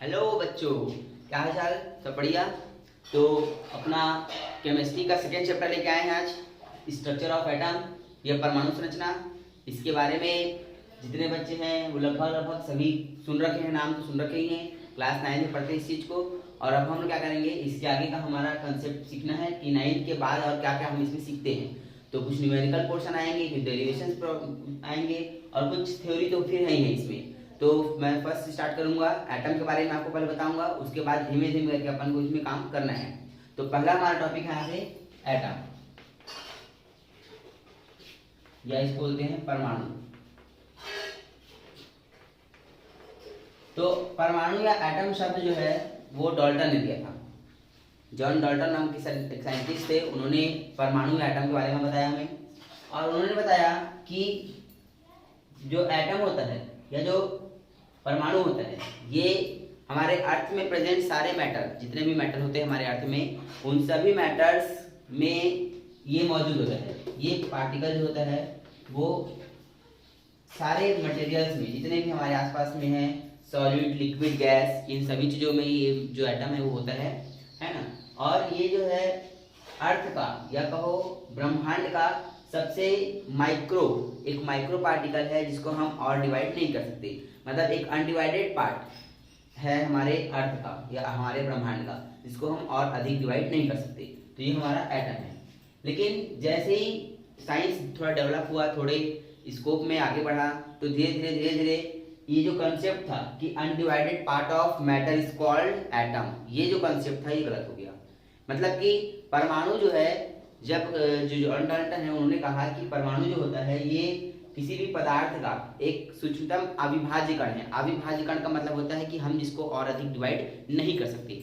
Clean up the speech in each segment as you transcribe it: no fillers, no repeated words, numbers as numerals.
Hello बच्चों, क्या हाल चाल? सब बढ़िया। तो अपना केमिस्ट्री का सेकेंड चैप्टर लेके आए हैं आज, स्ट्रक्चर ऑफ एटम, यह परमाणु संरचना। इसके बारे में जितने बच्चे हैं वो लगभग सभी सुन रखे हैं, नाम तो सुन रखे ही हैं, क्लास 9 में पढ़ते हैं इस चीज़ को। और अब हम क्या करेंगे, इसके आगे का हमारा कंसेप्ट सीखना है कि 9 के बाद और क्या क्या हम इसमें सीखते हैं। तो कुछ न्यूमेरिकल पोर्शन आएंगे, कुछ डेरिवेशन आएंगे और कुछ थ्योरी तो फिर है ही है इसमें। तो मैं फर्स्ट स्टार्ट करूंगा, एटम के बारे में आपको पहले बताऊंगा, उसके बाद धीमे धीमे करके अपन को इसमें काम करना है। तो पहला हमारा टॉपिक है यहाँ से एटम, या इसको बोलते हैं परमाणु। तो परमाणु या एटम शब्द जो है वो डाल्टन ने दिया था। जॉन डाल्टन नाम के साइंटिस्ट थे, उन्होंने परमाणु या एटम के बारे में बताया हमें। और उन्होंने बताया कि जो एटम होता है या जो परमाणु होता है, ये हमारे अर्थ में प्रेजेंट सारे मैटर, जितने भी मैटर होते हैं हमारे अर्थ में, उन सभी मैटर्स में ये मौजूद होता है। ये पार्टिकल जो होता है वो सारे मटेरियल्स में, जितने भी हमारे आसपास में है, सॉलिड, लिक्विड, गैस, इन सभी चीज़ों में ये जो एटम है वो होता है ना। और ये जो है अर्थ का या कहो ब्रह्मांड का सबसे एक माइक्रो पार्टिकल है, जिसको हम और डिवाइड नहीं कर सकते। मतलब एक अनडिवाइडेड पार्ट है हमारे अर्थ का या हमारे ब्रह्मांड का, जिसको हम और अधिक डिवाइड नहीं कर सकते। तो ये हमारा एटम है। लेकिन जैसे ही साइंस थोड़ा डेवलप हुआ, थोड़े स्कोप में आगे बढ़ा, तो धीरे धीरे ये जो कंसेप्ट था कि undivided part of matter is called atom, ये जो कंसेप्ट था ये गलत हो गया। मतलब कि परमाणु जो है, जब जो जॉन डाल्टन है उन्होंने कहा कि परमाणु जो होता है ये किसी भी पदार्थ का एक सूक्ष्मतम अविभाज्य कण है। अविभाज्य कण का मतलब होता है कि हम जिसको और अधिक डिवाइड नहीं कर सकते।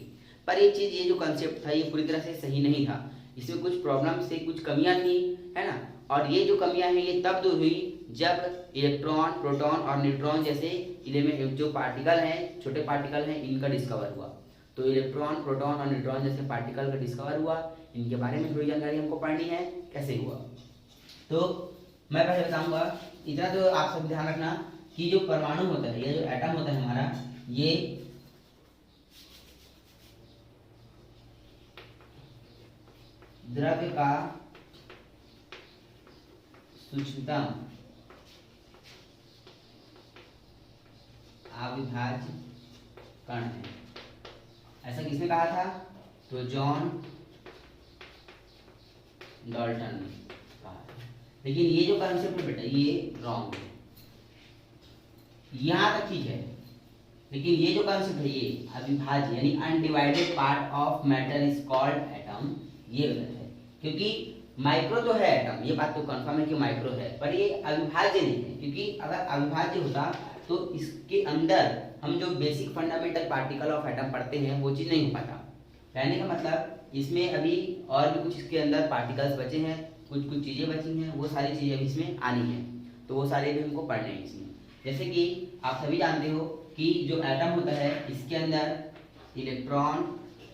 पर ये चीज़, ये जो कंसेप्ट था ये पूरी तरह से सही नहीं था। इसमें कुछ प्रॉब्लम से कुछ कमियां थी, है ना। और ये जो कमियां हैं ये तब दूर हुई जब इलेक्ट्रॉन, प्रोटॉन और न्यूट्रॉन जैसे जो पार्टिकल हैं, छोटे पार्टिकल हैं, इनका डिस्कवर हुआ। तो इलेक्ट्रॉन, प्रोटॉन और न्यूट्रॉन जैसे पार्टिकल का डिस्कवर हुआ, इनके बारे में थोड़ी जानकारी हमको पढ़नी है, कैसे हुआ। तो मैं पहले बताऊंगा, इतना तो आप सब ध्यान रखना कि जो परमाणु होता है या जो एटम होता है हमारा, ये द्रव्य का सूक्ष्मतम अविभाज्य कण है। ऐसा किसने कहा था? तो जॉन डाल्टन ने कहा। लेकिन ये जो कंसेप्ट है बेटा, ये रॉन्ग है। यहां तक ठीक है, लेकिन ये जो कंसेप्ट है ये अविभाज्य यानी undivided part of matter is called atom, ये गलत है। क्योंकि माइक्रो तो है एटम, ये बात तो कंफर्म है कि माइक्रो है, पर ये अविभाज्य नहीं है। क्योंकि अगर अविभाज्य होता तो इसके अंदर हम जो basic fundamental particle of atom पढ़ते हैं वो चीज़ नहीं हो पाता। कहने का मतलब इसमें अभी और भी कुछ इसके अंदर पार्टिकल्स बचे हैं, कुछ चीज़ें बची हैं, वो सारी चीज़ें अभी इसमें आनी हैं। तो वो सारे भी हमको पढ़ने हैं इसमें। जैसे कि आप सभी जानते हो कि जो एटम होता है इसके अंदर इलेक्ट्रॉन,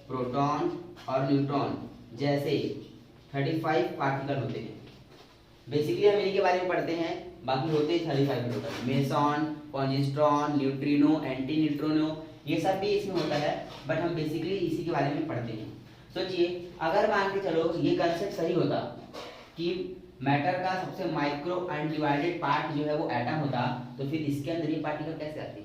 प्रोटॉन और न्यूट्रॉन जैसे 35 पार्टिकल होते हैं। बेसिकली हम इन्हीं के बारे में पढ़ते हैं, बाकी होते हैं 35 total. Meson, positron, neutrino, anti neutrino, ये सब भी इसमें होता है, बट हम बेसिकली इसी के बारे में पढ़ते हैं। सोचिए, अगर मान के चलो ये कंसेप्ट सही होता कि मैटर का सबसे माइक्रो अनडिवाइडेड पार्ट जो है वो एटम होता, तो फिर इसके अंदर ये पार्टिकल कैसे आते?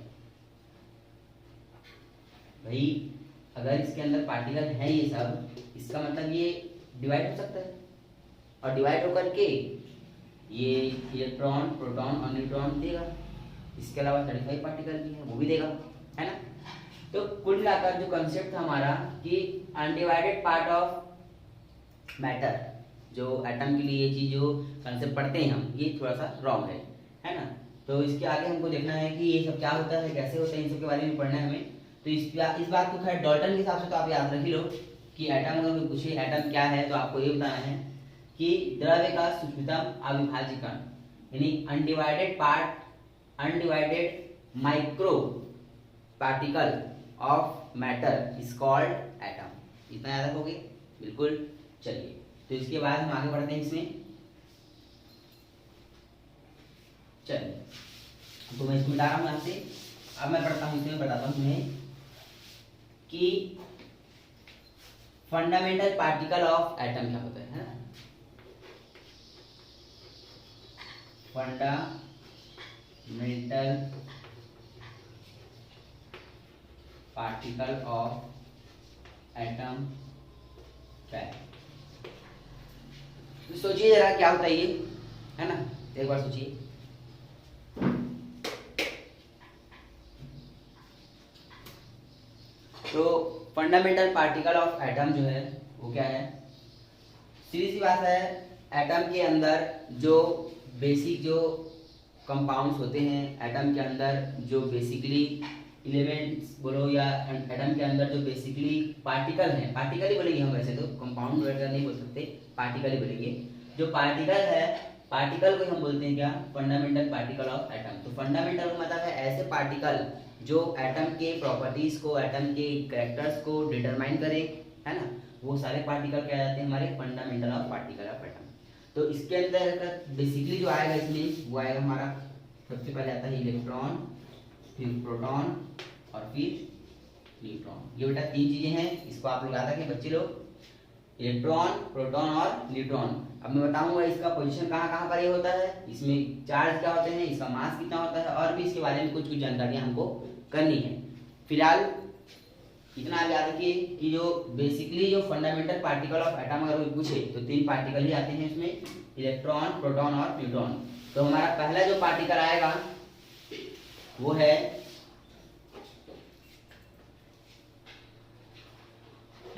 भाई अगर इसके अंदर पार्टिकल है ये सब, इसका मतलब ये डिवाइड हो सकता है, और डिवाइड होकर के ये इलेक्ट्रॉन, प्रोटॉन और न्यूट्रॉन देगा। इसके अलावा 35 पार्टिकल भी है, वो भी देगा, है ना। तो कुल मिलाकर जो कंसेप्ट था हमारा कि अनडिवाइडेड पार्ट ऑफ मैटर, जो एटम के लिए ये चीज जो कंसेप्ट पढ़ते हैं हम, ये थोड़ा सा रॉन्ग है ना। तो इसके आगे हमको देखना है कि ये सब क्या होता है, कैसे होता है, इन सब के बारे में पढ़ना है हमें। तो इस बात को खैर डाल्टन के हिसाब से तो आप याद रख ही लो कि एटम, अगर कोई पूछे एटम क्या है, तो आपको ये बताना है कि द्रव्य का सूक्ष्मतम अविभाज्य कण, यानी undivided part, undivided micro particle of matter is called atom. इतना याद रखोगे? बिल्कुल। चलिए, तो इसके बाद हम आगे बढ़ते हैं इसमें। चलिए, तो मैं इसमें बता रहा हूँ यहाँ से। अब मैं पढ़ता हूँ, इसमें बताता हूँ तुम्हें कि फंडामेंटल पार्टिकल ऑफ एटम क्या होता है ना, फंडामेंटल पार्टिकल ऑफ एटम क्या है। तो सोचिए जरा क्या होता है ये, है ना, एक बार सोचिए। तो फंडामेंटल पार्टिकल ऑफ एटम जो है वो क्या है, सीधी सी बात है, एटम के अंदर जो बेसिक जो कंपाउंड्स होते हैं, एटम के अंदर जो बेसिकली एलिमेंट्स बोलो या एटम के अंदर जो बेसिकली पार्टिकल हैं, पार्टिकल ही बोलेंगे हम, वैसे तो कंपाउंड वगैरह नहीं बोल सकते, पार्टिकल ही बोलेंगे। जो पार्टिकल है, पार्टिकल को हम बोलते हैं क्या, फंडामेंटल पार्टिकल ऑफ एटम। तो फंडामेंटल का मतलब है ऐसे पार्टिकल जो एटम के प्रॉपर्टीज को, एटम के कैरेक्टर्स को डिटरमाइन करे, है ना, वो सारे पार्टिकल क्या जाते हैं हमारे fundamental of particle of atom. तो इसके अंदर बेसिकली जो आएगा इसमें वो आएगा हमारा, सबसे पहले आता है इलेक्ट्रॉन, फिर प्रोटॉन और फिर न्यूट्रॉन। ये बेटा तीन चीजें हैं, इसको आप लोग याद रखें बच्चे लोग, इलेक्ट्रॉन, प्रोटॉन और न्यूट्रॉन। अब मैं बताऊंगा इसका पोजीशन कहाँ कहाँ पर ये होता है, इसमें चार्ज क्या होते हैं, इसका मास कितना होता है, और भी इसके बारे में कुछ कुछ जानकारियां हमको करनी है। फिलहाल इतना आप याद रखिए कि जो बेसिकली जो फंडामेंटल पार्टिकल ऑफ एटम अगर कोई पूछे तो तीन पार्टिकल ही आते हैं इसमें, इलेक्ट्रॉन, प्रोटॉन और न्यूट्रॉन। तो हमारा पहला जो पार्टिकल आएगा वो है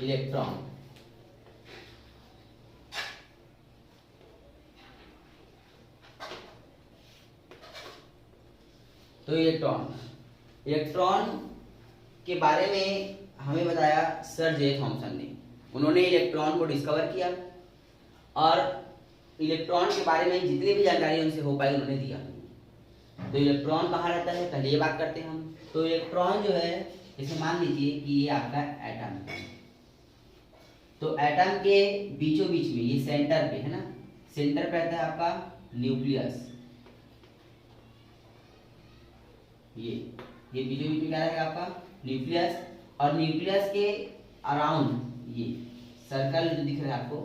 इलेक्ट्रॉन। तो इलेक्ट्रॉन के बारे में हमें बताया सर जे थॉमसन ने, उन्होंने इलेक्ट्रॉन को डिस्कवर किया और इलेक्ट्रॉन के बारे में जितनी भी जानकारी उनसे हो पाई उन्होंने दिया। तो इलेक्ट्रॉन कहाँ रहता है, पहले ये बात करते हैं हम। तो इलेक्ट्रॉन जो है, जैसे मान लीजिए कि ये आपका एटम है, तो एटम के बीचों बीच में ये सेंटर पे है ना, सेंटर पे रहता है आपका न्यूक्लियस, ये बीचों बीच में क्या रहेगा आपका न्यूक्लियस, और न्यूक्लियस के अराउंड ये सर्कल जो दिख रहा है आपको,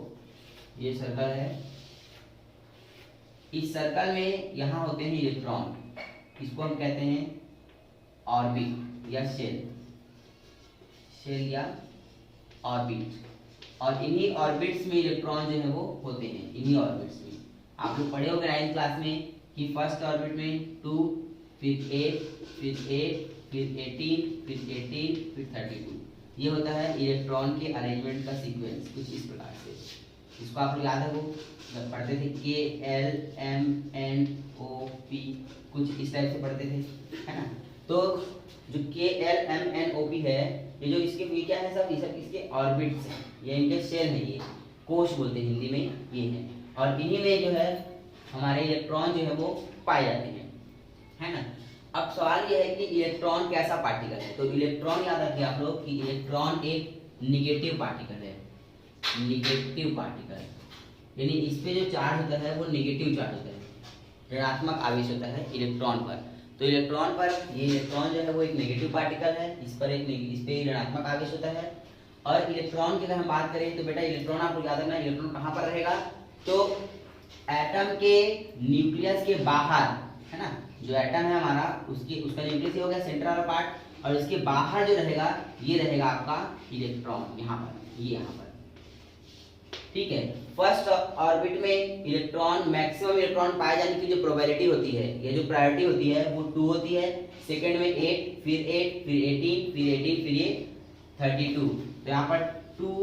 ये सर्कल है, इस सर्कल में यहाँ होते हैं इलेक्ट्रॉन, इसको हम कहते हैं ऑर्बिट या शेल या ऑर्बिट। और इन्हीं ऑर्बिट्स में इलेक्ट्रॉन जो है वो होते हैं, इन्हीं ऑर्बिट्स में। आप लोग पढ़े होंगे 9th क्लास में कि फर्स्ट ऑर्बिट में 2, फिर 8, फिर 8, फिर 18, फिर 18, फिर 32। ये होता है इलेक्ट्रॉन के अरेंजमेंट का सीक्वेंस, कुछ इस प्रकार से। इसको आप लोग याद है, वो जब पढ़ते थे KLMNOP, कुछ इस टाइप से पढ़ते थे, है ना। तो जो KLMNOP है, ये जो इसके ये क्या है, सब ये सब इसके ऑर्बिट्स हैं, ये इनके शेल हैं, ये कोश बोलते हैं हिंदी में, ये हैं। और इन्हीं में जो है हमारे इलेक्ट्रॉन जो है वो पाए जाते हैं, है ना। अब सवाल ये है कि इलेक्ट्रॉन कैसा पार्टिकल है। तो इलेक्ट्रॉन याद रखिए आप लोग कि इलेक्ट्रॉन एक निगेटिव पार्टिकल है, निगेटिव पार्टिकल, यानी इस पे जो चार्ज होता है वो निगेटिव चार्ज होता है, ऋणात्मक आवेश होता है इलेक्ट्रॉन पर। तो इलेक्ट्रॉन पर, ये इलेक्ट्रॉन जो है वो एक नेगेटिव पार्टिकल है, इस पे ऋणात्मक आवेश होता है। और इलेक्ट्रॉन की अगर हम बात करें तो बेटा इलेक्ट्रॉन आपको याद रखना, इलेक्ट्रॉन कहाँ पर रहेगा, तो एटम के न्यूक्लियस के बाहर, है ना, जो एटम है हमारा उसका न्यूक्लियस हो गया सेंटर वाला पार्ट, और इसके बाहर जो रहेगा ये रहेगा आपका इलेक्ट्रॉन, यहाँ पर, ये यहाँ पर, ठीक है। फर्स्ट ऑर्बिट में इलेक्ट्रॉन, मैक्सिमम इलेक्ट्रॉन पाए जाने की जो प्रोबेबिलिटी होती है, ये जो प्रायोरिटी होती है वो 2 होती है। सेकंड में 8, फिर 8, फिर 18, फिर 18, फिर ये 32। तो यहाँ पर 2,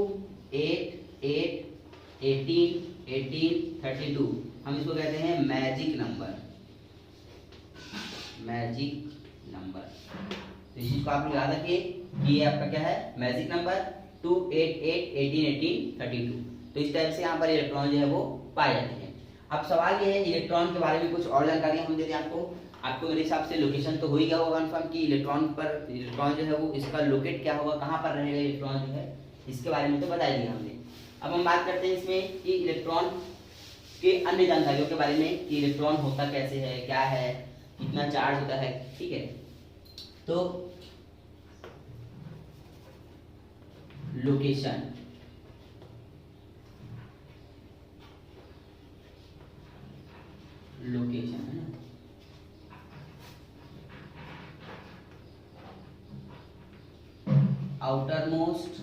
8, 8, 18, 18, 32, हम इसको कहते हैं मैजिक नंबर, मैजिक नंबर। तो इस चीज को आप लोग याद रखिए कि ये आपका क्या है, मैजिक नंबर 2, 8, 8, 18, 18, 32। तो इस टाइप से यहाँ पर इलेक्ट्रॉन जो है वो पाए जाते हैं। अब सवाल ये है इलेक्ट्रॉन के बारे में कुछ और जानकारी हम देते हैं आपको मेरे हिसाब से लोकेशन तो हो ही गया होगा कन्फर्म कि इलेक्ट्रॉन जो है वो इसका लोकेट क्या होगा, कहाँ पर रहेगा इलेक्ट्रॉन जो है, इसके बारे में तो बता दिया हमने। अब हम बात करते हैं इसमें कि इलेक्ट्रॉन के अन्य जानकारियों के बारे में कि इलेक्ट्रॉन होता कैसे है, क्या है, कितना चार्ज होता है, ठीक है। तो लोकेशन, लोकेशन है ना, आउटर मोस्ट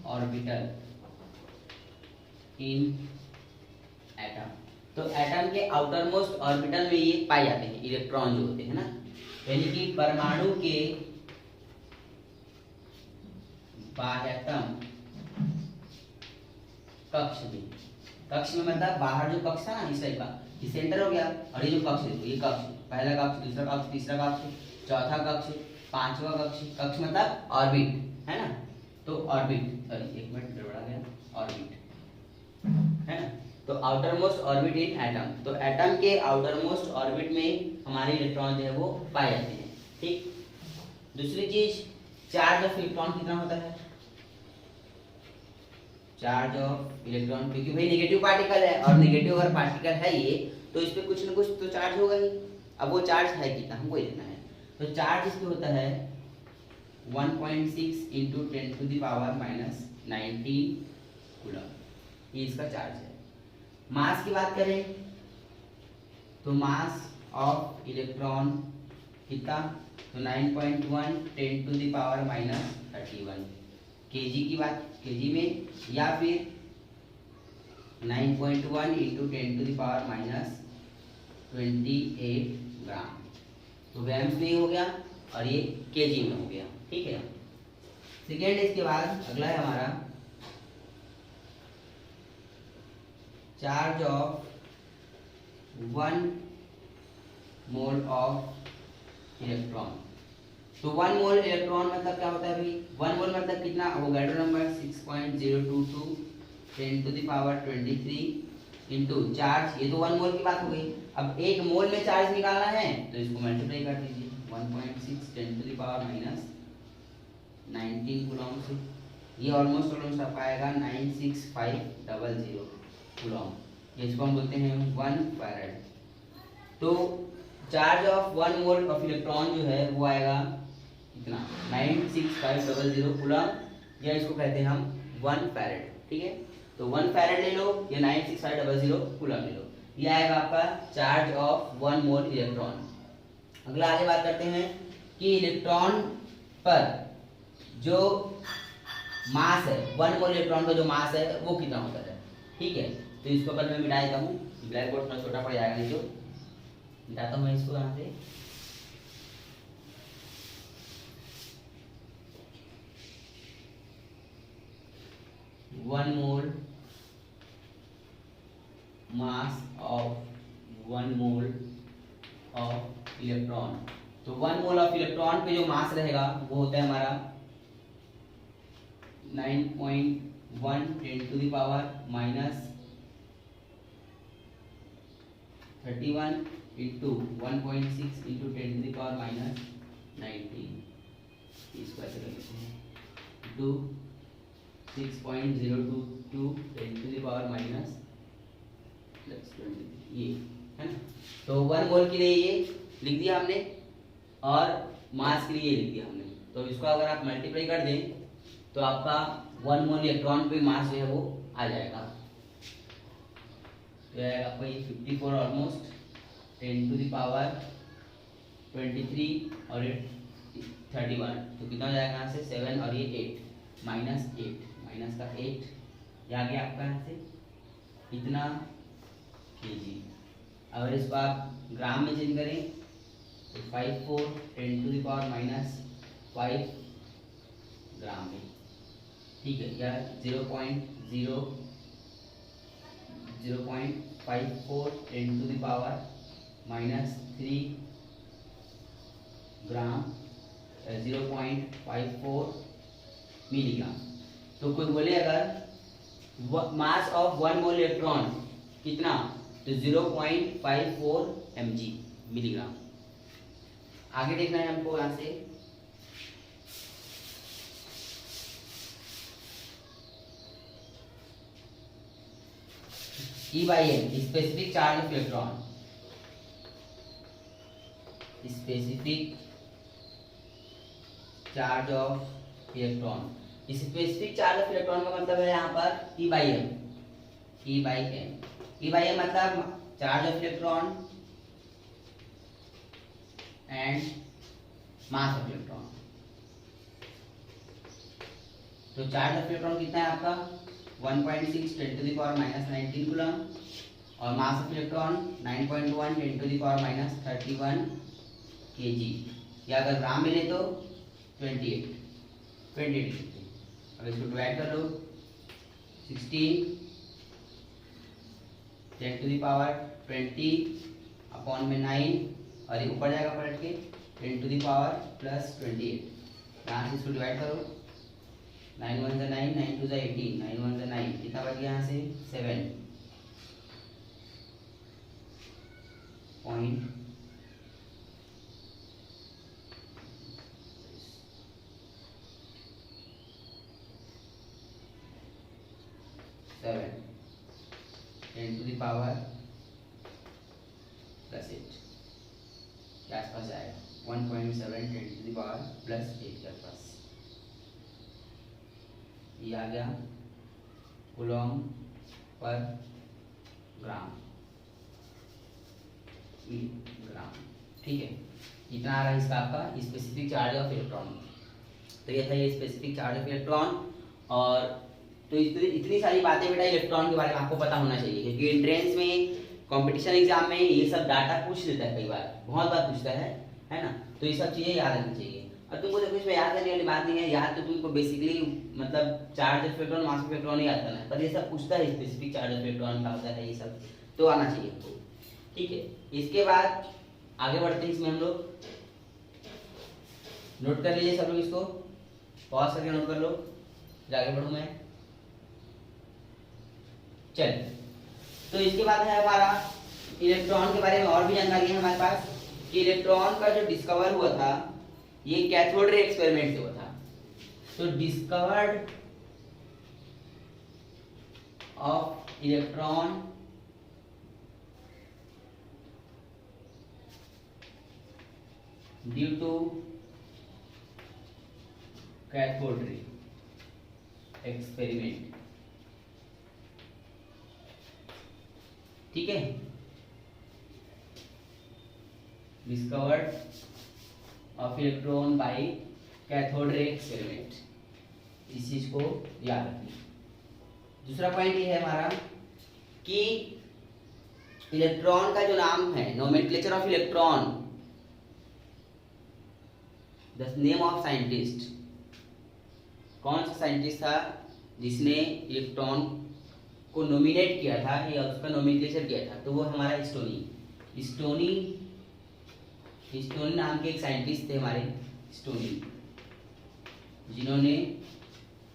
ऑर्बिटल इन एटम। तो एटम के आउटर मोस्ट ऑर्बिटल में ये पाए जाते हैं इलेक्ट्रॉन जो होते हैं ना, यानी कि परमाणु के बाह्यतम कक्ष में, कक्ष में मतलब बाहर जो कक्ष था ना इस टाइप का, ये सेंटर हो गया, और ये जो कक्ष है ये कक्ष, पहला कक्ष, दूसरा कक्ष, तीसरा कक्ष, चौथा कक्ष, पांचवा कक्ष, कक्ष मतलब ऑर्बिट है ना, तो ऑर्बिट, सॉरी एक मिनट गड़बड़ा गया, ऑर्बिट है ना, तो outer most orbit in atom. तो एटम के आउटर मोस्ट ऑर्बिट में हमारे इलेक्ट्रॉन जो है वो पाए जाते हैं। ठीक, दूसरी चीज, चार्ज ऑफ इलेक्ट्रॉन कितना होता है, चार्ज ऑफ इलेक्ट्रॉन, क्योंकि भाई नेगेटिव पार्टिकल है, और नेगेटिव अगर पार्टिकल है ये तो इस पे कुछ ना कुछ तो चार्ज होगा ही। अब वो चार्ज है कितना हमको देखना है, तो चार्ज इस पे होता है 1.6 into 10 to the power minus 19 coulomb, ये इसका चार्ज है। मास की बात करें तो मास ऑफ इलेक्ट्रॉन कितना, तो 9.1 10 to the power minus 31। KG की बात, केजी में, या फिर 9.1 into 10 to the power minus 28 gram, तो ग्राम्स में हो गया और ये केजी में हो गया। ठीक है, सेकेंड, इसके बाद अगला है हमारा charge of 1 mole of electron. तो 1 मोल इलेक्ट्रॉन मतलब क्या होता है भाई, 1 मोल मतलब कितना, वो गाइडो number 6.022 10 to the power 23 into charge, ये तो 1 मोल की बात हो गई। अब 1 मोल में चार्ज निकालना है तो इसको मल्टीप्लाई कर दीजिए, 1.6 10 to the power minus 19 coulomb से, ये ऑलमोस्ट आ पाएगा 96500 कूलम, इसको हम बोलते हैं 1 फैराड। तो charge of 1 mole of electron जो है वो आएगा कितना, 96500 कूलम, या इसको कहते हैं हम 1 फैराड। ठीक है, तो 1 फैराड ले लो या 96500 कूलम ले लो, ये आएगा आपका चार्ज ऑफ 1 मोल इलेक्ट्रॉन। अगला आगे बात करते हैं कि इलेक्ट्रॉन पर जो मास है, 1 मोल इलेक्ट्रॉन का जो मास है वो कितना होता है। ठीक है, तो इसको पर मैं मिटा देता हूँ, ब्लैक बोर्ड थोड़ा छोटा पड़ जाएगा, नहीं तो मिटाता हूँ मैं इसको यहाँ से। One mole mass of 1 mole of electron, तो 1 मोल ऑफ इलेक्ट्रॉन पे जो मास रहेगा वो होता है हमारा 9.1 10 to the power minus 31 into 1.6 into 10 to the power minus 19, इसको ऐसे कर लेते हैं, into 6.022 10 to the power minus 20, ये है ना। तो 1 मोल के लिए ये लिख दिया हमने, और मास के लिए ये लिख दिया हमने। तो इसको अगर आप मल्टीप्लाई कर दें तो आपका 1 मोल इलेक्ट्रॉन पे मास जो है वो आ जाएगा, तो आएगा आपका ये 54 ऑलमोस्ट 10 टू द पावर 23 और 31, तो कितना हो जाएगा यहाँ से 7 और ये 8 माइनस 8, माइनस का 8, ये आ गया आपका यहाँ से इतना केजी। अगर इसको आप ग्राम में चेंज करें तो 54 10 to the power minus 5 gram में। ठीक है, या 0.54 10 to the power minus 3 gram, 0.54 milligram. तो कोई बोले अगर मास ऑफ 1 मोल इलेक्ट्रॉन कितना, तो 0.54 mg मिलीग्राम। आगे देखना है हमको यहाँ से, E/m specific charge of electron, specific charge of electron. Specific charge of electron का मतलब है यहाँ पर e by m. E by m मतलब charge of electron and mass of electron. तो चार्ज ऑफ इलेक्ट्रॉन कितना है आपका 1.6 10 to the power minus 19 coulomb, और mass of electron 9.1 10 to the power minus 31 kg, या अगर ग्राम में ले तो 28। अब इसको डिवाइड कर लो 16 10 टू द पावर 20 अपॉन में 9, और ये ऊपर जाएगा पलट के 10 टू द पावर प्लस 28। यहाँ से इसको डिवाइड करो 9 1 9 9 2 18 9 1 9, कितना बच गया यहाँ से 7 point 7 10 to the power plus 8 के आसपास आएगा 1.7 10 टू द पावर प्लस 8 के आसपास। ये आ गया कूलम पर ग्राम, ग्राम। ठीक है, इतना आ रहा है इसका आपका स्पेसिफिक चार्ज ऑफ इलेक्ट्रॉन। तो ये था ये स्पेसिफिक चार्ज ऑफ इलेक्ट्रॉन। और तो इतनी सारी बातें बेटा इलेक्ट्रॉन के बारे में आपको पता होना चाहिए, क्योंकि एंट्रेंस में कंपटीशन एग्जाम में ये सब डाटा पूछ लेता है, कई बार बहुत बार पूछता है ना। तो ये सब चीजें याद रखनी चाहिए। और तुमको देखो इसमें याद करने वाली बात नहीं है, याद तो तुमको बेसिकली मतलब charge of electron mass of electron याद करना है, पर ये सब पूछता है स्पेसिफिक चार्ज ऑफ इलेक्ट्रॉन का होता है, ये सब तो आना चाहिए आपको। ठीक है, इसके बाद आगे बढ़ते हैं। इसमें हम लोग नोट कर लीजिए सब लोग, इसको पॉज करके नोट कर लो, आगे बढ़ूं मैं। चल, तो इसके बाद है हमारा इलेक्ट्रॉन के बारे में और भी जानकारी है हमारे पास कि इलेक्ट्रॉन का जो डिस्कवर हुआ था ये कैथोड रे एक्सपेरिमेंट से हुआ था। तो discovered of electron due to cathode ray experiment. ठीक है, discovered of electron by cathode ray experiment, इस चीज को याद रखिए। दूसरा पॉइंट ये है हमारा कि इलेक्ट्रॉन का जो नाम है, nomenclature of electron, the name of scientist, कौन सा साइंटिस्ट था जिसने इलेक्ट्रॉन को नोमिनेट किया था या उसका नोमेनक्लेचर किया था, तो वो हमारा स्टोनी नाम के एक साइंटिस्ट थे हमारे, स्टोनी, जिन्होंने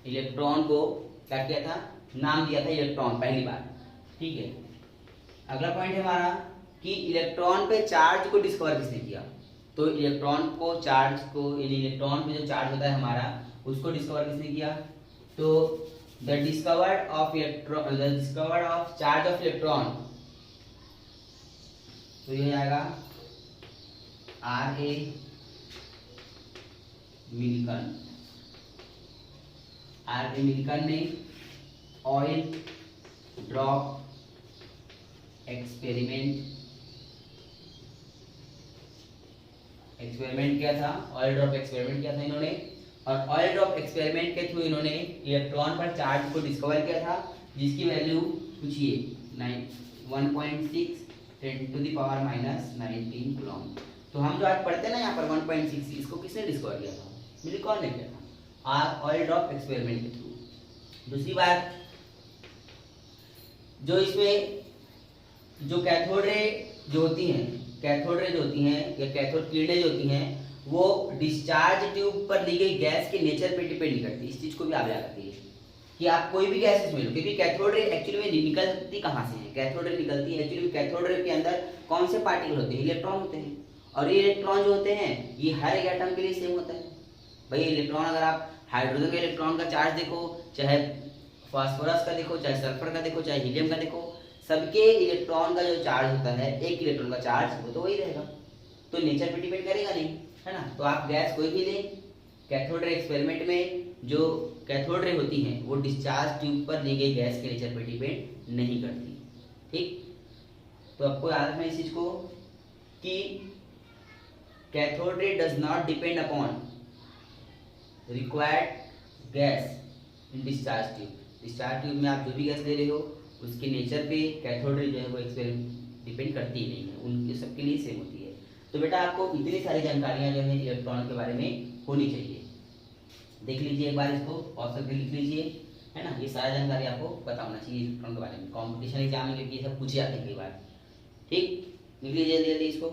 इलेक्ट्रॉन को क्या किया था, नाम दिया था इलेक्ट्रॉन पहली बार। ठीक है, अगला पॉइंट है हमारा कि इलेक्ट्रॉन पे चार्ज को डिस्कवर किसने किया। तो इलेक्ट्रॉन को चार्ज को, यानी इलेक्ट्रॉन पे जो चार्ज होता है हमारा, उसको डिस्कवर किसने किया। तो the discovered of charge of electron, तो ये आएगा R.A. मिल्कन। R.A. मिल्कन ने ऑयल ड्रॉप एक्सपेरिमेंट किया था, ऑयल ड्रॉप एक्सपेरिमेंट किया था इन्होंने, और ऑयल ड्रॉप एक्सपेरिमेंट के थ्रू इन्होंने इलेक्ट्रॉन पर चार्ज को डिस्कवर किया था, जिसकी वैल्यू पूछिए 1.6 10 to the power minus 19 coulomb. तो हम जो आज पढ़ते हैं ना यहाँ पर 1.6, इसको किसने डिस्कवर किया था, मिल्कन ने किया था, ऑयल ड्रॉप एक्सपेरिमेंट के थ्रू। दूसरी बात, जो इसमें जो कैथोड रे जो होती हैं या कैथोड किरणें जो होती हैं, वो डिस्चार्ज ट्यूब पर ली गई गैस के नेचर पे डिपेंड नहीं करती। इस चीज को भी आप याद रखिए कि आप कोई भी गैस इसमें लो, क्योंकि कैथोड रे एक्चुअली में निकलती कहाँ से है, कैथोड रे निकलती है एक्चुअली कैथोड रे के अंदर कौन से पार्टिकल होते हैं, इलेक्ट्रॉन होते हैं। और ये इलेक्ट्रॉन जो होते हैं ये हर एक एटम के लिए सेम होता है। भाई इलेक्ट्रॉन, अगर आप हाइड्रोजन के इलेक्ट्रॉन का चार्ज देखो, चाहे फास्फोरस का देखो, चाहे सल्फर का देखो, चाहे हीलियम का देखो, सबके इलेक्ट्रॉन का जो चार्ज होता है, एक इलेक्ट्रॉन का चार्ज, वो तो वही रहेगा। तो नेचर पे डिपेंड करेगा नहीं, है ना। तो आप गैस कोई भी लें, कैथोड रे एक्सपेरिमेंट में जो कैथोड रे होती हैं वो डिस्चार्ज ट्यूब पर ली गई गैस के नेचर पर डिपेंड नहीं करती। ठीक, तो आपको याद रखना इस चीज को कि cathode ray does not depend upon required gas in discharge tube. Discharge tube में आप जो भी गैस ले रहे हो उसके नेचर पे कैथोड रे जो है वो एक्सपेरिमेंट डिपेंड करती ही नहीं है, उनके सबके लिए सेम होती है। तो बेटा आपको इतनी सारी जानकारियां जो है इलेक्ट्रॉन के बारे में होनी चाहिए। देख लीजिए एक बार इसको और सबके लिख लीजिए, है ना। ये सारा जानकारी आपको पता होना चाहिए इलेक्ट्रॉन के बारे में। कॉम्पिटिशन एग्जाम में ये सब पूछे जाते हैं कई बार। ठीक, लिख लीजिए जल्दी जल्दी इसको।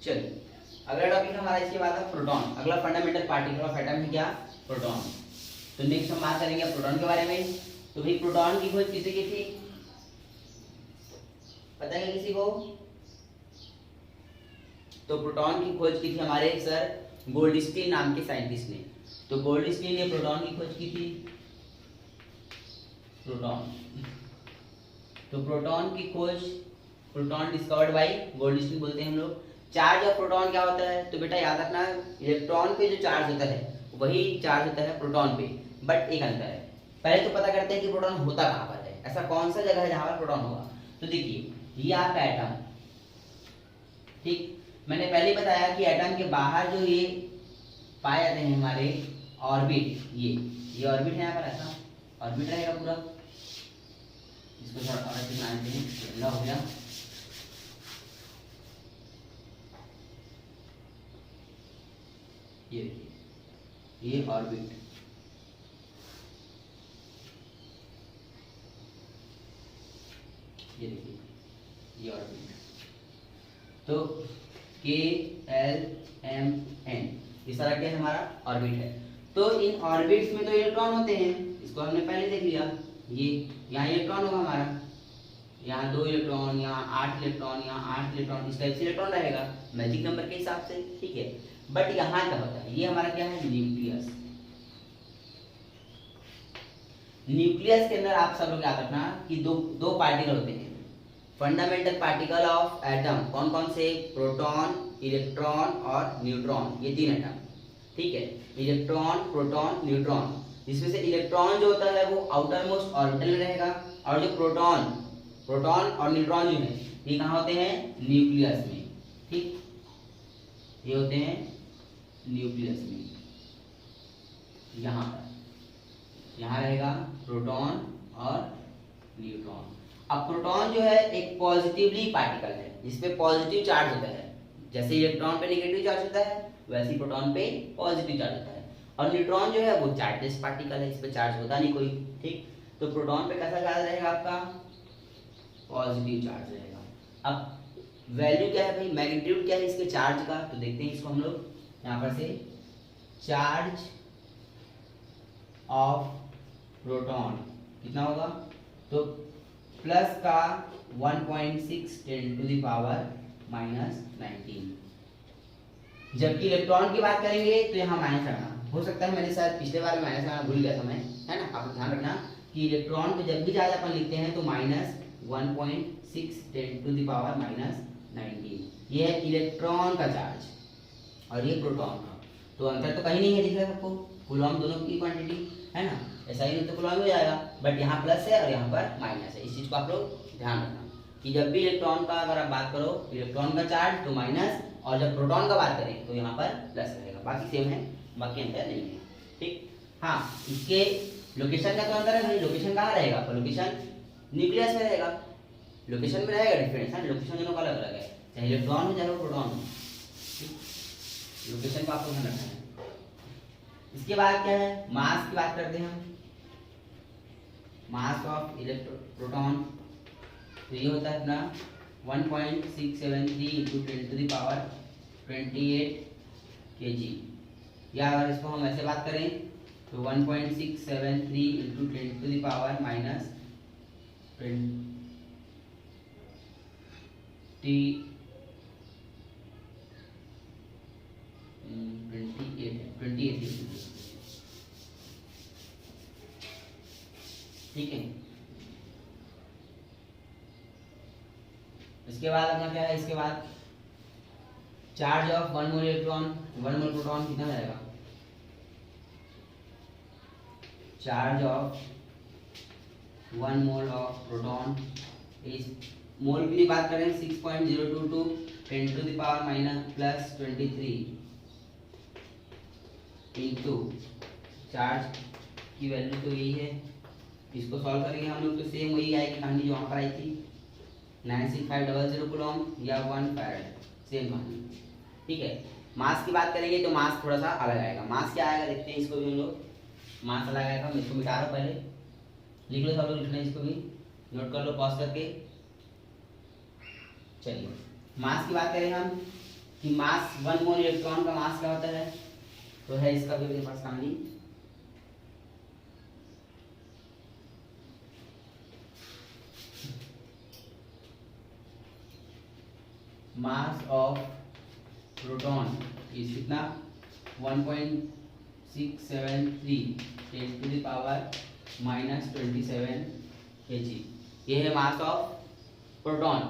चलिए अगला टॉपिक हमारा इसके बाद है प्रोटॉन। अगला फंडामेंटल पार्टिकल ऑफ एटम है क्या? प्रोटॉन। तो नेक्स्ट हम बात करेंगे प्रोटॉन के बारे में। तो भाई प्रोटॉन की खोज किसे की थी, पता है किसी को? तो प्रोटॉन की खोज की थी हमारे सर गोल्डस्टीन नाम के साइंटिस्ट ने। तो गोल्डस्टीन ने प्रोटॉन की खोज की थी। प्रोटॉन, तो प्रोटॉन की खोज, प्रोटॉन डिस्कवर्ड बाय गोल्डस्टीन बोलते हैं हम लोग। चार्ज ऑफ प्रोटॉन क्या होता है? तो बेटा याद रखना इलेक्ट्रॉन पे जो चार्ज होता है वही चार्ज होता है प्रोटॉन पे, बट एक अंतर है। पहले तो पता करते हैं कि प्रोटॉन होता कहाँ पर है, ऐसा कौन सा जगह है जहां पर प्रोटॉन होगा। तो देखिए ये आपका एटम, ठीक, मैंने पहले बताया कि एटम के बाहर जो ये पाए जाते हैं हमारे ऑर्बिट, ये ऑर्बिट है यहाँ पर, ऐसा ऑर्बिट रहेगा पूरा। इसको थोड़ा और अच्छे से जानते हैं, ठंडा हो गया। ये देखिए ये ऑर्बिट, ये देखिए ये ऑर्बिट। तो KLMN ये सारा क्या है हमारा ऑर्बिट है। तो इन ऑर्बिट्स में तो इलेक्ट्रॉन होते हैं, इसको हमने पहले देख लिया। ये यहाँ इलेक्ट्रॉन होगा हमारा, यहाँ 2 इलेक्ट्रॉन, यहाँ 8 इलेक्ट्रॉन, यहाँ 8 इलेक्ट्रॉन, इस टाइप से इलेक्ट्रॉन रहेगा मैजिक नंबर के हिसाब से, ठीक है। बट यहाँ क्या होता है, ये हमारा क्या है न्यूक्लियस। न्यूक्लियस के अंदर आप सब लोग याद रखना कि दो पार्टिकल होते हैं, फंडामेंटल पार्टिकल ऑफ एटम। कौन कौन से? प्रोटॉन, इलेक्ट्रॉन और न्यूट्रॉन, ये 3 एटम, ठीक है। Electron, proton, neutron. जिसमें से इलेक्ट्रॉन जो होता है वो आउटर मोस्ट ऑर्बिटल में रहेगा, और जो प्रोटॉन और न्यूट्रॉन जो है ये कहाँ होते हैं? न्यूक्लियस में, ठीक, ये होते हैं न्यूक्लियस में। यहाँ रहेगा प्रोटॉन और न्यूट्रॉन। अब प्रोटॉन जो है एक पॉजिटिवली पार्टिकल है जिसपे पॉजिटिव चार्ज होता है। जैसे इलेक्ट्रॉन पे नेगेटिव चार्ज होता है वैसे ही प्रोटॉन पे पॉजिटिव चार्ज होता है। और न्यूट्रॉन जो है वो चार्जलेस पार्टिकल है, इस पे चार्ज होता नहीं कोई, ठीक। तो प्रोटॉन पे कैसा चार्ज रहेगा आपका? पॉजिटिव चार्ज रहेगा। अब वैल्यू क्या है भाई, मैग्नीट्यूड क्या है इसके चार्ज का? तो देखते हैं इसको हम लोग यहाँ पर से। चार्ज ऑफ प्रोटॉन कितना होगा? तो प्लस का 1.6 10 टू द पावर -19। जबकि इलेक्ट्रॉन की बात करेंगे तो यहाँ माइनस रखना। हो सकता है मैंने शायद पिछले बार में माइनस लगाना भूल गया था मैं, है ना। आप ध्यान रखना कि इलेक्ट्रॉन को जब भी चार्ज अपन लिखते हैं तो -1.6 10 टू द पावर -19। ये है इलेक्ट्रॉन का चार्ज और ये प्रोटॉन का। तो अंतर तो कहीं नहीं है, दिख रहा है सबको, कूलॉम दोनों की क्वांटिटी, है ना। ऐसा ही नहीं तो कूलॉम हो जाएगा, बट यहाँ प्लस है और यहाँ पर माइनस है। इस चीज को आप लोग ध्यान रखना कि जब भी इलेक्ट्रॉन का अगर आप बात करो इलेक्ट्रॉन का चार्ज तो माइनस, और जब प्रोटॉन का बात करें तो यहाँ पर प्लस रहेगा। बाकी सेम है, बाकी अंतर नहीं है, ठीक। हाँ, इसके लोकेशन का तो अंतर है भाई। लोकेशन कहाँ रहेगा? तो लोकेशन न्यूक्लियस में रहेगा, लोकेशन में रहेगा डिफरेंस है, लोकेशन दोनों का अलग अलग है, चाहे इलेक्ट्रॉन हो चाहे प्रोटॉन हो, लोकेशन को आपको ध्यान रखना है। इसके बाद क्या है, मास की बात करते हैं हम। मास ऑफ प्रोटॉन तो ये होता है अपना 1.673 × 10⁻28 kg। या अगर इसको हम ऐसे बात करें तो 1.673 into 10 to the power minus 28 ठीक है। इसके बाद अपना क्या है, इसके बाद charge of 1 mole electron 1 mole proton कितना जाएगा, charge of 1 mole of proton is, mole के लिए बात करें 6.022 10 to the power minus plus 23 into charge की वैल्यू तो यही है, इसको सॉल्व करेंगे हम लोग तो सेम वही आएगी कहानी जो वहाँ पर आई थी 96500 कूलम या 1 फैराड, सेम कहानी। ठीक है, मास की बात करेंगे तो मास थोड़ा सा अलग आएगा। मास क्या आएगा देखते हैं, इसको भी हम लोग, मास अलग आएगा। मैं इसको मिटा रहा हूँ, पहले लिख लो, सब लोग लिखना है, इसको भी नोट कर लो पॉज करके। चलिए मास की बात करें हम कि मास 1 मोल इलेक्ट्रॉन का मास क्या होता है, तो है इसका भी मेरे पास कहानी, मास ऑफ प्रोटॉन इज कितना 1.673 10 to the power minus 27 kg, ये है मास ऑफ प्रोटॉन।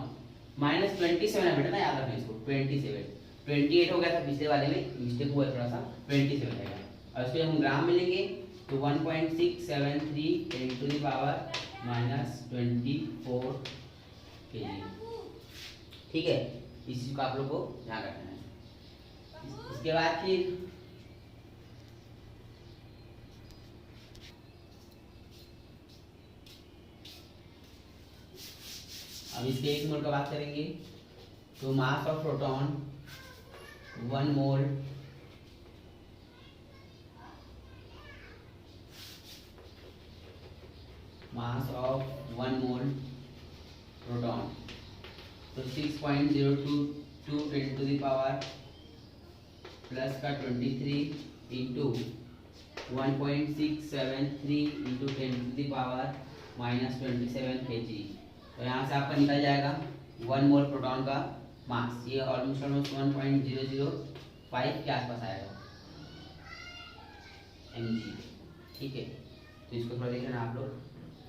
माइनस 27 है बेटा ना, याद रखना इसको, 28 हो गया था पिछले वाले में, मिस्टेक हुआ थोड़ा सा, 27 रहेगा। और इसको हम ग्राम में लेंगे तो 1.673 10 to the power minus 24 kg। ठीक है, इस चीज को आप लोग को ध्यान रखना है। इसके बाद फिर अब इसके 1 मोल का बात करेंगे तो mass of proton 1 mole mass of 1 mole proton तो 6.022 10 टू द पावर प्लस का 23 into 1.673 into 10 to the power minus 27 kg। तो यहाँ से आपका निकल जाएगा 1 मोल प्रोटॉन का मास, ये ऑलमोस्ट 1.005 के आसपास आएगा mg। ठीक है, तो इसको थोड़ा देख लेना आप लोग,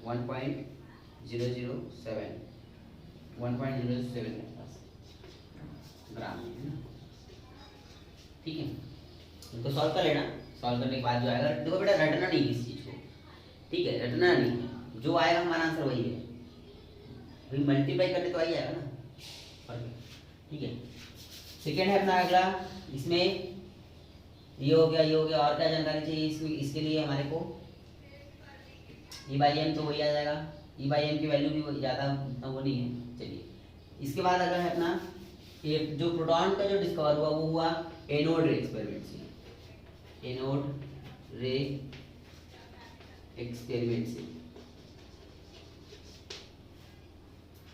1.007 के पास ग्राम है ना। ठीक है, इनको सॉल्व कर लेना, सॉल्व करने के बाद जो आएगा, देखो बेटा रटना नहीं इस चीज को, ठीक है, रटना नहीं है, जो आएगा हमारा आंसर वही है, फिर मल्टीप्लाई करने तो वही आएगा ना। ठीक है, सेकेंड है अपना अगला, इसमें ये हो गया, ये हो गया, और क्या जानकारी चाहिए इसमें, इसके लिए हमारे को E/m तो वही आ जाएगा, E/m की वैल्यू भी ज़्यादा वो नहीं है। चलिए इसके बाद अगर है अपना ये जो प्रोटॉन का जो डिस्कवर हुआ वो हुआ एनोड रे एक्सपेरिमेंट से, एनोड रे एक्सपेरिमेंट से।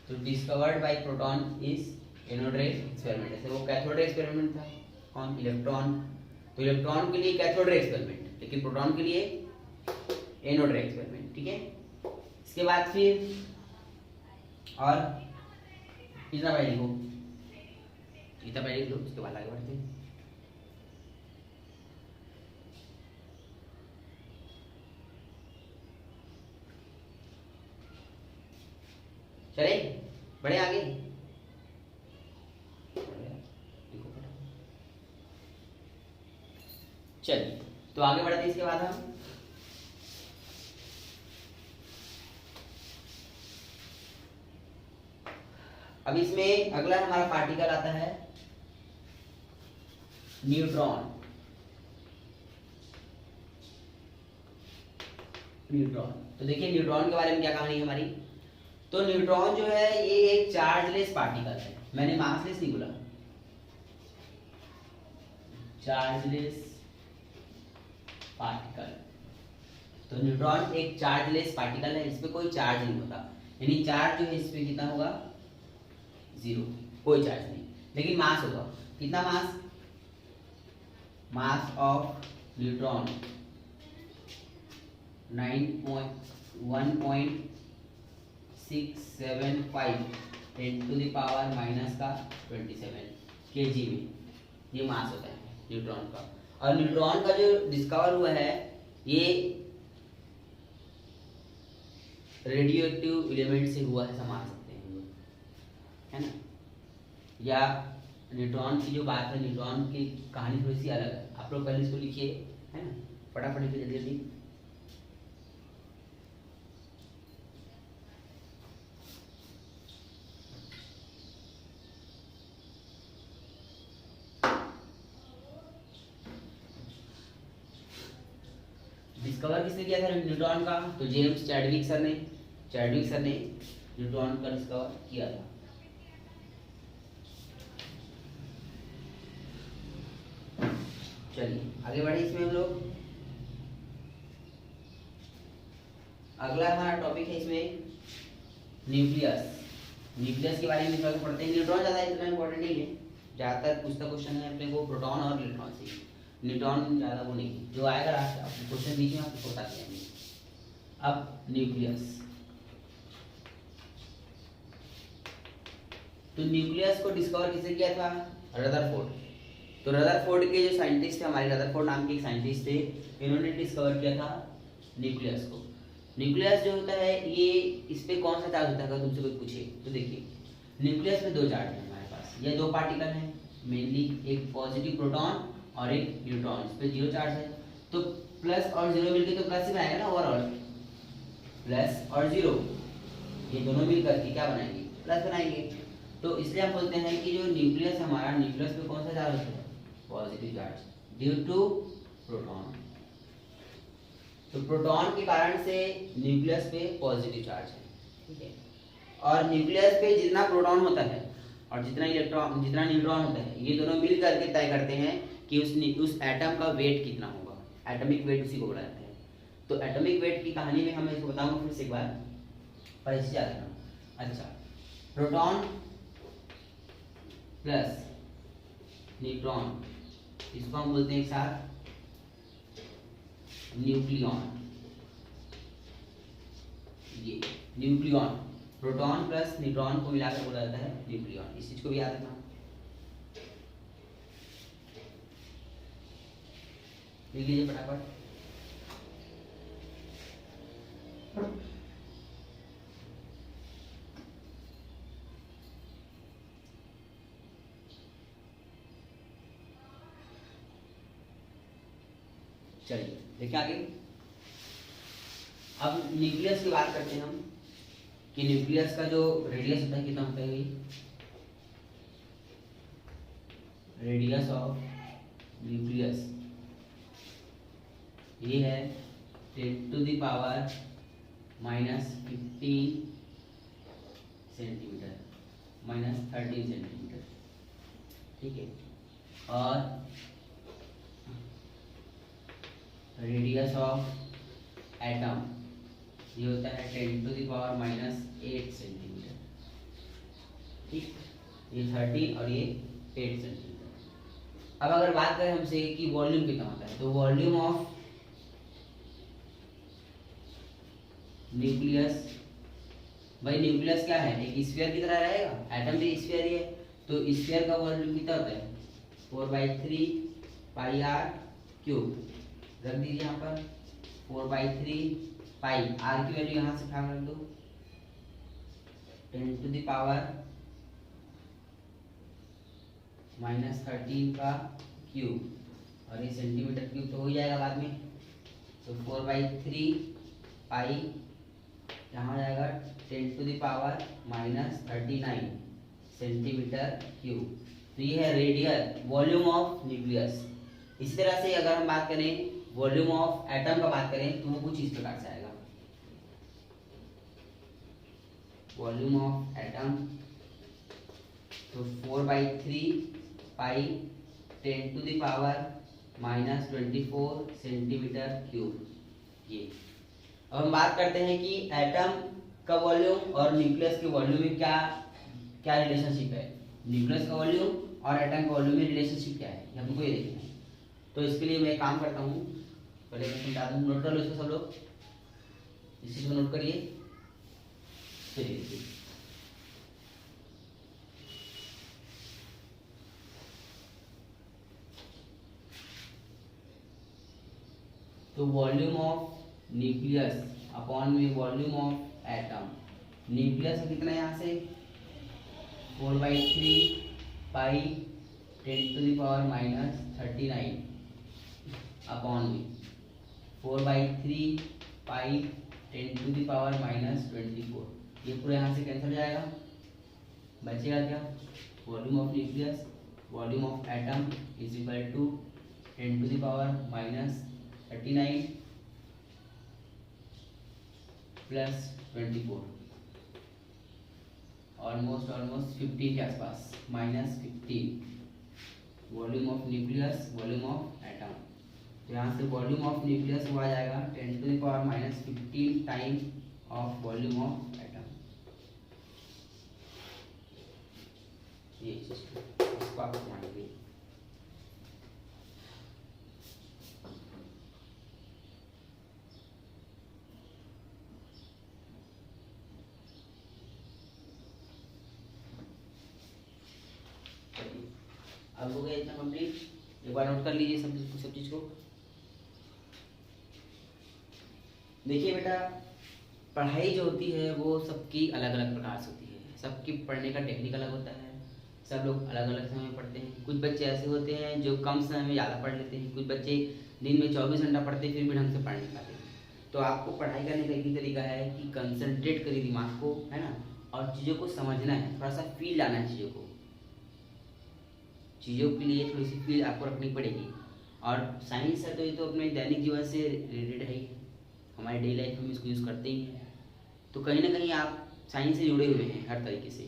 तो discovered by proton is anode रे एक्सपेरिमेंट। ऐसे वो कैथोड रे एक्सपेरिमेंट था, कौन, इलेक्ट्रॉन, तो इलेक्ट्रॉन के लिए कैथोड रे एक्सपेरिमेंट, लेकिन प्रोटॉन के लिए एनोड रे एक्सपेरिमेंट। ठीक है, इसके बाद फिर और इतना पहले लिखो, इतना पहले लिख लो, उसके बाद आगे बढ़ते हैं। चले बढ़े आगे, चलिए तो आगे बढ़ते हैं। इसके बाद हम अब इसमें अगला हमारा पार्टिकल आता है न्यूट्रॉन। न्यूट्रॉन, तो देखिए न्यूट्रॉन के बारे में क्या कहानी है हमारी। तो न्यूट्रॉन जो है ये एक चार्जलेस पार्टिकल है, मैंने मासलेस नहीं बोला, चार्जलेस पार्टिकल। तो न्यूट्रॉन एक चार्जलेस पार्टिकल है, इसमें कोई चार्ज नहीं होता, यानी चार्ज जो है इसमें कितना होगा, 0, कोई चार्ज नहीं, लेकिन मास होगा कितना, मास मास ऑफ न्यूट्रॉन 1.675 10⁻⁻27 kg में ये मास होता है न्यूट्रॉन का। और न्यूट्रॉन का जो डिस्कवर हुआ है ये रेडियो एक्टिव एलिमेंट से हुआ है, समझ सकते हैं लोग, है ना। या न्यूट्रॉन की जो बात है, न्यूट्रॉन की कहानी थोड़ी सी अलग है। आप लोग पहले इसको लिखिए, है ना, फटाफट लिखिए जल्दी जल्दी। डिस्कवर किसने किया था न्यूट्रॉन का? तो जेम्स चैडविक सर ने न्यूट्रॉन का डिस्कवर किया था। चलिए आगे बढ़े इसमें हम लोग। अगला हमारा टॉपिक है इसमें न्यूक्लियस के बारे में थोड़ा सा पढ़ते हैं। न्यूट्रॉन ज़्यादा इतना इम्पोर्टेंट नहीं है, ज़्यादातर पूछता क्वेश्चन है अपने को प्रोटॉन और इलेक्ट्रॉन से, न्यूट्रॉन ज़्यादा वो नहीं है। जो आएगा रास्ता क्वेश्चन बीच में आपको बता देंगे। अब न्यूक्लियस, तो न्यूक्लियस को डिस्कवर किसने किया था? रदरफोर्ड। तो रदरफोर्ड के जो साइंटिस्ट थे, हमारे रदरफोर्ड नाम के एक साइंटिस्ट थे, इन्होंने डिस्कवर किया था न्यूक्लियस को। न्यूक्लियस जो होता है ये, इस पे कौन सा चार्ज होता है अगर तुमसे कोई पूछे तो देखिए, न्यूक्लियस में दो चार्ज है हमारे पास, ये दो पार्टिकल हैं मेनली, एक पॉजिटिव प्रोटॉन और एक न्यूट्रॉन। इस पे जीरो चार्ज है, तो प्लस और जीरो मिलकर तो प्लस ही बनाएगा ना, ओवरऑल प्लस और जीरो ये दोनों मिलकर के क्या बनाएंगे? प्लस बनाएंगे। तो इसलिए हम बोलते हैं कि जो न्यूक्लियस हमारा, न्यूक्लियस पे कौन सा चार्ज होता है? Positive charge due to proton. तो प्रोटॉन के कारण से न्यूक्लियस पे पॉजिटिव चार्ज है, ठीक है। और न्यूक्लियस पे जितना प्रोटॉन होता है और जितना न्यूट्रॉन होता है, ये दोनों मिल करके तय करते हैं कि उस एटम का वेट कितना होगा। एटॉमिक वेट उसी को बोला जाता है। तो एटॉमिक वेट की कहानी में हम इसको बताऊंगा फिर से एक बार, पर इससे ज़्यादा। अच्छा, प्रोटॉन प्लस न्यूट्रॉन, इसको हम बोलते हैं एक साथ न्यूक्लियॉन। ये न्यूक्लियॉन, प्रोटॉन प्लस न्यूट्रॉन को मिलाकर बोला जाता है न्यूक्लियॉन। इस चीज को भी याद रखना। लिख लीजिए फटाफट। चलिए देखिए आगे। अब न्यूक्लियस की बात करते हैं हम कि न्यूक्लियस का जो रेडियस होता है कितना होता है? रेडियस ऑफ न्यूक्लियस ये है 10⁻⁻15 सेंटीमीटर -13 सेंटीमीटर, ठीक है। और रेडियस ऑफ एटम ये होता है 10⁻⁻8 सेंटीमीटर, ठीक। ये 13 और ये 8 सेंटीमीटर। अब अगर बात करें हमसे कि वॉल्यूम कितना होता है, तो वॉल्यूम ऑफ न्यूक्लियस, भाई न्यूक्लियस क्या है? एक स्फीयर की तरह रहेगा, एटम भी स्फीयर ही है। तो स्फीयर का वॉल्यूम कितना होता है? 4/3 πr³ रख दीजिए यहाँ पर, 4/3 पाई, आर की वैल्यू यहाँ से उठा रख दो, 10⁻⁻13 का क्यूब, और ये सेंटीमीटर क्यूब तो हो ही जाएगा बाद में। तो 4/3 पाई यहाँ जाएगा 10⁻⁻39 सेंटीमीटर क्यूब। तो ये है रेडियल वॉल्यूम ऑफ न्यूक्लियस। इसी तरह से अगर हम बात करें वॉल्यूम ऑफ एटम का बात करें तो वो कुछ इस प्रकार से आएगा। वॉल्यूम ऑफ एटम तो 4/3 पाई 10⁻⁻24 सेंटीमीटर क्यूब। ये अब हम बात करते हैं कि एटम का वॉल्यूम और न्यूक्लियस के वॉल्यूम में क्या क्या रिलेशनशिप है। न्यूक्लियस का वॉल्यूम और एटम का वॉल्यूम में रिलेशनशिप क्या है, हमको ये देखना है। तो इसके लिए मैं काम करता हूँ, पहले मैं समझा दूँ, नोट कर लो इसको सब लोग, इस चीज़ को नोट करिए। चलिए देखिए, तो वॉल्यूम ऑफ न्यूक्लियस अपॉन में वॉल्यूम ऑफ एटम, न्यूक्लियस कितना है यहाँ से 4/3 पाई 10⁻⁻39 अपॉन में 4/3 पाई 10⁻⁻24, ये पूरा यहाँ से कैंसिल हो जाएगा, बचेगा क्या, volume of nucleus volume of atom is equal to 10⁻⁻39 plus 24, almost 15 के आसपास, -15 volume of nucleus volume of atom. तो यहाँ से वॉल्यूम ऑफ न्यूक्लियस हुआ जाएगा 10⁻⁻15 time of volume of atom. ये इसको आप जानेंगे। अब हो गया इतना कंप्लीट, एक बार नोट कर लीजिए सब चीज़ को। देखिए बेटा, पढ़ाई जो होती है वो सबकी अलग अलग प्रकार से होती है, सबकी पढ़ने का टेक्निक अलग होता है, सब लोग अलग अलग समय में पढ़ते हैं। कुछ बच्चे ऐसे होते हैं जो कम समय में ज़्यादा पढ़ लेते हैं, कुछ बच्चे दिन में 24 घंटा पढ़ते हैं फिर भी ढंग से पढ़ नहीं पाते। तो आपको पढ़ाई करने का एक ही तरीका है कि कंसंट्रेट करिए दिमाग को, है ना, और चीज़ों को समझना है, थोड़ा सा फील लाना है चीज़ों को, चीज़ों के लिए थोड़ी सी फील आपको रखनी पड़ेगी। और साइंस है तो ये तो अपने दैनिक जीवन से रिलेटेड है ही, हमारे डेली लाइफ में इसको यूज़ करते ही हैं, तो कहीं ना कहीं आप साइंस से जुड़े हुए हैं हर तरीके से,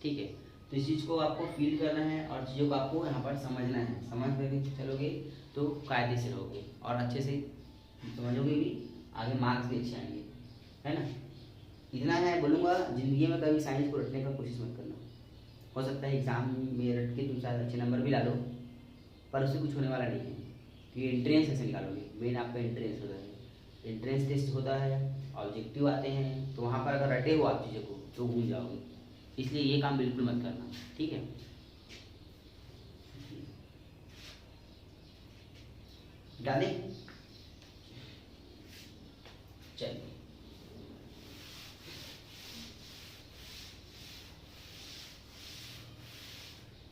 ठीक है। तो इस चीज़ को आपको फील करना है और चीज़ों को आपको यहाँ पर समझना है, समझ करके चलोगे तो कायदे से रहोगे और अच्छे से समझोगे भी, आगे मार्क्स भी अच्छे आएंगे, है ना। इतना है बोलूँगा, ज़िंदगी में कभी साइंस को रटने का कोशिश मत करना। हो सकता है एग्ज़ाम में रट के तुम शायद अच्छे नंबर भी ला लो, पर उससे कुछ होने वाला नहीं है, क्योंकि एंट्रेंस ऐसे निकालोगे, मेन आपका एंट्रेंस होता है, एंट्रेंस टेस्ट होता है, ऑब्जेक्टिव आते हैं, तो वहाँ पर अगर रटे हो आप चीज़ों को तो भूल जाओगे, इसलिए ये काम बिल्कुल मत करना, ठीक है। डाले, चलिए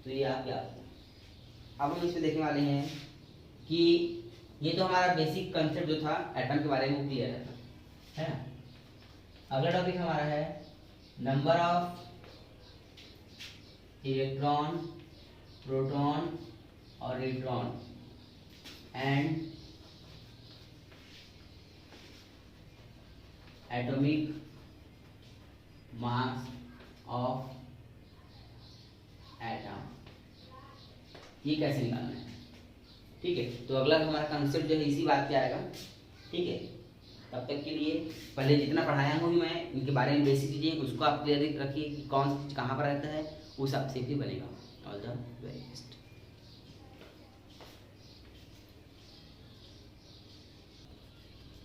तो ये आप याद रखो। अब हम इसमें देखने वाले हैं कि ये तो हमारा बेसिक कंसेप्ट जो था एटम के बारे में क्लियर है ना। अगला टॉपिक हमारा है नंबर ऑफ इलेक्ट्रॉन, प्रोटॉन और neutron and atomic mass of atom, ये कैसे निकालना है, ठीक है। तो अगला हमारा कंसेप्ट जो है इसी बात पे आएगा, ठीक है। तब तक के लिए पहले जितना पढ़ाया हूँ मैं इनके बारे में बेसिक चीज़ें उसको आप क्लियर रखिए कि कौन सी चीज़ कहाँ पर रहता है, उस हिसाब से भी बनेगा। All the very best.